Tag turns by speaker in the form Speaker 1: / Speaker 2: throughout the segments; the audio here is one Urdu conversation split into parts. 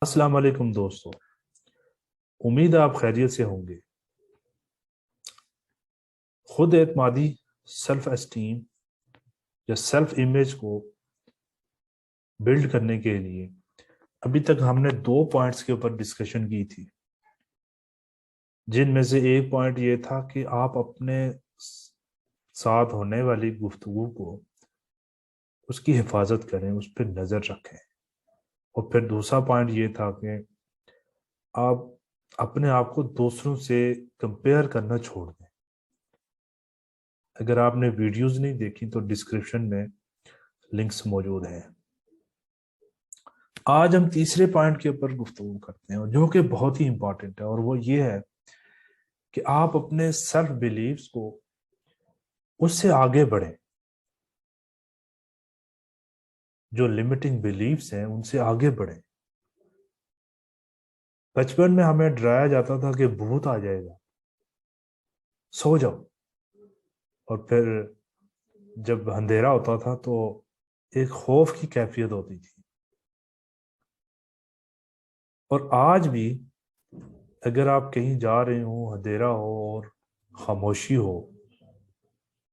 Speaker 1: السلام علیکم دوستو، امید ہے آپ خیریت سے ہوں گے۔ خود اعتمادی، سیلف اسٹیم یا سیلف امیج کو بلڈ کرنے کے لیے ابھی تک ہم نے 2 پوائنٹس کے اوپر ڈسکشن کی تھی، جن میں سے ایک پوائنٹ یہ تھا کہ آپ اپنے ساتھ ہونے والی گفتگو کو اس کی حفاظت کریں، اس پہ نظر رکھیں۔ اور پھر دوسرا پوائنٹ یہ تھا کہ آپ اپنے آپ کو دوسروں سے کمپیئر کرنا چھوڑ دیں۔ اگر آپ نے ویڈیوز نہیں دیکھی تو ڈسکرپشن میں لنکس موجود ہیں۔ آج ہم تیسرے پوائنٹ کے اوپر گفتگو کرتے ہیں جو کہ بہت ہی امپورٹنٹ ہے، اور وہ یہ ہے کہ آپ اپنے سیلف بیلیفز کو اس سے آگے بڑھیں۔ جو لمیٹنگ بیلیفز ہیں ان سے آگے بڑھیں۔ بچپن میں ہمیں ڈرایا جاتا تھا کہ بھوت آ جائے گا، سو جاؤ، اور پھر جب اندھیرا ہوتا تھا تو ایک خوف کی کیفیت ہوتی تھی۔ اور آج بھی اگر آپ کہیں جا رہے ہوں، اندھیرا ہو اور خاموشی ہو،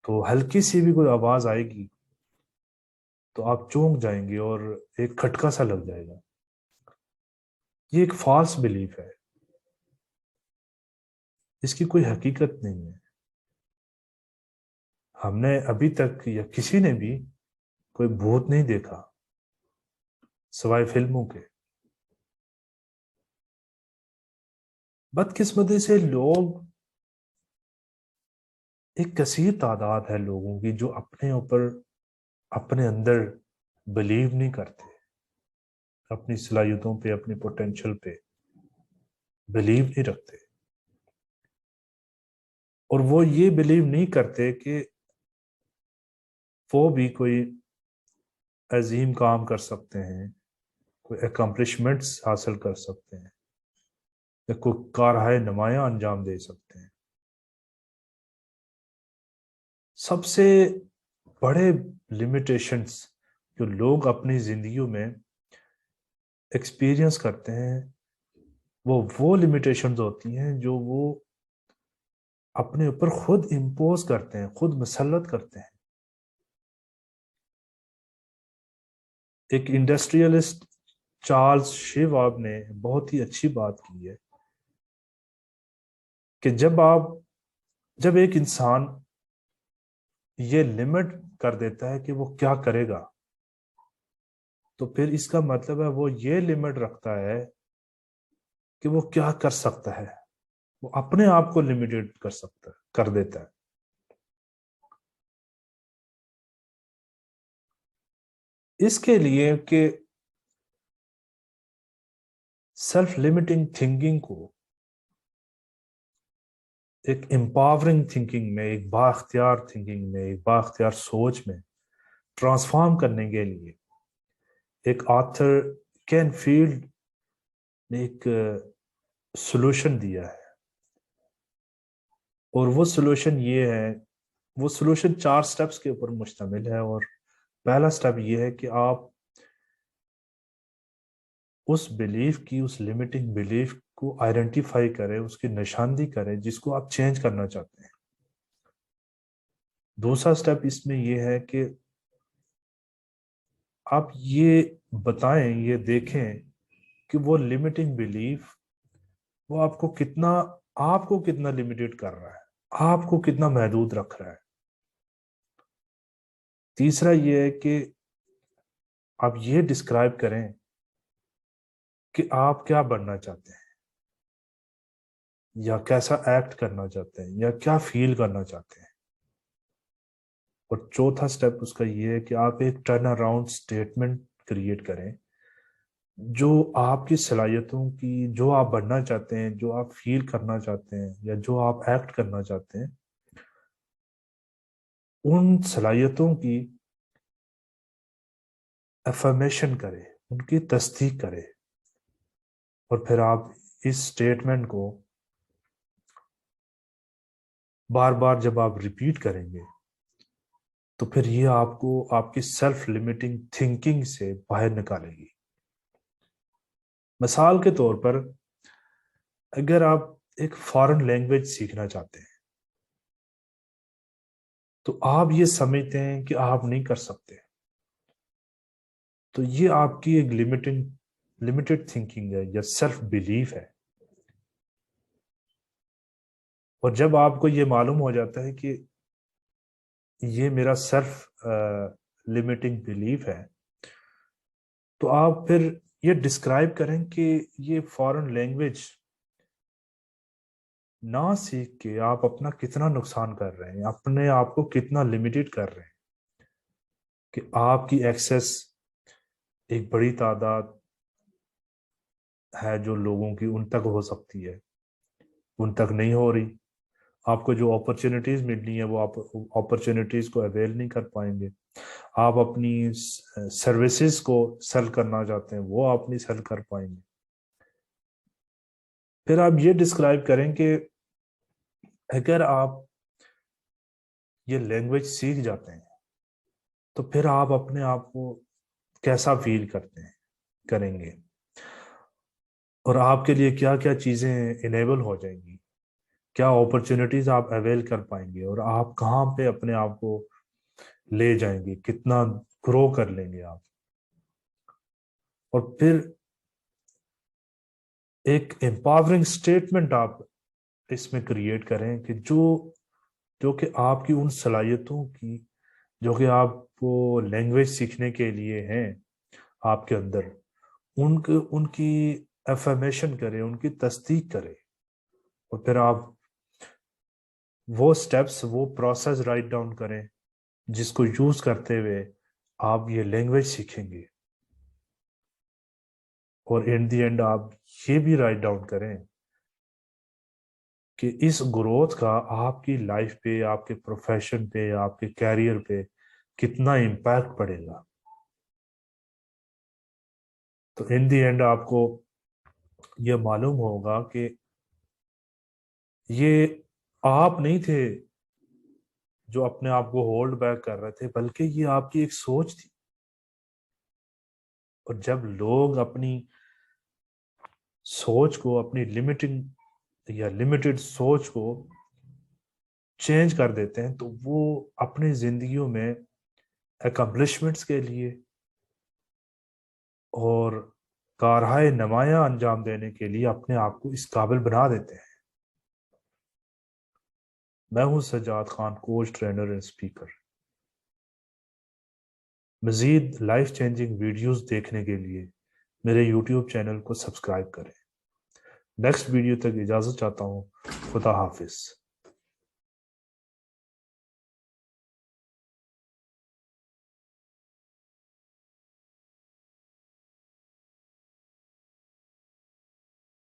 Speaker 1: تو ہلکی سی بھی کوئی آواز آئے گی تو آپ چونک جائیں گے اور ایک کھٹکا سا لگ جائے گا۔ یہ ایک فالس بلیف ہے، اس کی کوئی حقیقت نہیں ہے۔ ہم نے ابھی تک یا کسی نے بھی کوئی بھوت نہیں دیکھا سوائے فلموں کے۔ بدقسمتی سے لوگ، ایک کثیر تعداد ہے لوگوں کی جو اپنے اوپر، اپنے اندر بلیو نہیں کرتے، اپنی صلاحیتوں پہ، اپنی پوٹینشل پہ بلیو نہیں رکھتے، اور وہ یہ بلیو نہیں کرتے کہ وہ بھی کوئی عظیم کام کر سکتے ہیں، کوئی اکمپلشمنٹس حاصل کر سکتے ہیں، یا کوئی کارہائے نمایاں انجام دے سکتے ہیں۔ سب سے بڑے لمیٹیشنز جو لوگ اپنی زندگیوں میں ایکسپیرینس کرتے ہیں، وہ لمیٹیشنز ہوتی ہیں جو وہ اپنے اوپر خود امپوز کرتے ہیں، خود مسلط کرتے ہیں۔ ایک انڈسٹریلسٹ چارلز شیواب نے بہت ہی اچھی بات کی ہے کہ جب ایک انسان یہ لمٹ کر دیتا ہے کہ وہ کیا کرے گا، تو پھر اس کا مطلب ہے وہ یہ لمٹ رکھتا ہے کہ وہ کیا کر سکتا ہے، وہ اپنے آپ کو لمیٹڈ کر دیتا ہے۔ اس کے لیے کہ سیلف لمیٹنگ تھنکنگ کو ایک امپاورنگ تھنکنگ میں، ایک بااختیار تھنکنگ میں، ایک بااختیار سوچ میں ٹرانسفارم کرنے کے لیے ایک آتھر کین فیلڈ نے ایک سولوشن دیا ہے، اور وہ سولوشن یہ ہے، وہ سولوشن 4 سٹیپس کے اوپر مشتمل ہے۔ اور پہلا سٹیپ یہ ہے کہ آپ اس بلیف کی، اس لمیٹنگ بلیف کو آئیڈینٹیفائی کریں، اس کی نشاندہی کریں جس کو آپ چینج کرنا چاہتے ہیں۔ دوسرا سٹیپ اس میں یہ ہے کہ آپ یہ بتائیں، یہ دیکھیں کہ وہ لمیٹنگ بلیف وہ آپ کو کتنا لمیٹڈ کر رہا ہے، آپ کو کتنا محدود رکھ رہا ہے۔ تیسرا یہ ہے کہ آپ یہ ڈسکرائب کریں کہ آپ کیا بننا چاہتے ہیں، یا کیسا ایکٹ کرنا چاہتے ہیں، یا کیا فیل کرنا چاہتے ہیں۔ اور چوتھا سٹیپ اس کا یہ ہے کہ آپ ایک ٹرن اراؤنڈ سٹیٹمنٹ کریٹ کریں جو آپ کی صلاحیتوں کی، جو آپ بننا چاہتے ہیں، جو آپ فیل کرنا چاہتے ہیں، یا جو آپ ایکٹ کرنا چاہتے ہیں، ان صلاحیتوں کی افرمیشن کرے، ان کی تصدیق کرے۔ اور پھر آپ اس سٹیٹمنٹ کو بار بار جب آپ ریپیٹ کریں گے تو پھر یہ آپ کو آپ کی سیلف لمیٹنگ تھنکنگ سے باہر نکالے گی۔ مثال کے طور پر اگر آپ ایک فارن لینگویج سیکھنا چاہتے ہیں تو آپ یہ سمجھتے ہیں کہ آپ نہیں کر سکتے، تو یہ آپ کی ایک لمیٹڈ تھنکنگ ہے یا سیلف بلیف ہے. اور جب آپ کو یہ معلوم ہو جاتا ہے کہ یہ میرا سیلف لمیٹنگ بلیف ہے، تو آپ پھر یہ ڈسکرائب کریں کہ یہ فارن لینگویج نہ سیکھ کے آپ اپنا کتنا نقصان کر رہے ہیں، اپنے آپ کو کتنا لمیٹڈ کر رہے ہیں، کہ آپ کی ایکسیس ایک بڑی تعداد ہے جو لوگوں کی ان تک ہو سکتی ہے، ان تک نہیں ہو رہی. آپ کو جو اپرچونٹیز ملنی ہے وہ آپ اپرچونٹیز کو اویل نہیں کر پائیں گے. آپ اپنی سروسز کو سیل کرنا چاہتے ہیں، وہ آپ نہیں سیل کر پائیں گے. پھر آپ یہ ڈسکرائب کریں کہ اگر آپ یہ لینگویج سیکھ جاتے ہیں تو پھر آپ اپنے آپ کو کیسا فیل کرتے ہیں، کریں گے، اور آپ کے لیے کیا کیا چیزیں انیبل ہو جائیں گی، کیا اپرچونٹیز آپ اویل کر پائیں گے، اور آپ کہاں پہ اپنے آپ کو لے جائیں گے، کتنا گرو کر لیں گے آپ. اور پھر ایک امپاورنگ سٹیٹمنٹ آپ اس میں کریٹ کریں کہ جو کہ آپ کی ان صلاحیتوں کی جو کہ آپ کو لینگویج سیکھنے کے لیے ہیں آپ کے اندر، ان کی افرمیشن کریں، ان کی تصدیق کریں. اور پھر آپ وہ سٹیپس، وہ پروسیس رائٹ ڈاؤن کریں جس کو یوز کرتے ہوئے آپ یہ لینگویج سیکھیں گے. اور ان دی اینڈ آپ یہ بھی رائٹ ڈاؤن کریں کہ اس گروتھ کا آپ کی لائف پہ، آپ کے پروفیشن پہ، آپ کے کیریئر پہ کتنا امپیکٹ پڑے گا. تو ان دی اینڈ آپ کو یہ معلوم ہوگا کہ یہ آپ نہیں تھے جو اپنے آپ کو ہولڈ بیک کر رہے تھے، بلکہ یہ آپ کی ایک سوچ تھی. اور جب لوگ اپنی سوچ کو، اپنی لمیٹنگ یا لمیٹڈ سوچ کو چینج کر دیتے ہیں تو وہ اپنی زندگیوں میں اکمپلشمنٹس کے لیے اور کارہائے نمایاں انجام دینے کے لیے اپنے آپ کو اس قابل بنا دیتے ہیں. میں ہوں Sajjad Khan, coach, trainer and speaker. مزید لائف چینجنگ ویڈیوز دیکھنے کے لیے میرے یوٹیوب چینل کو سبسکرائب کریں. نیکسٹ ویڈیو تک اجازت چاہتا ہوں. خدا حافظ.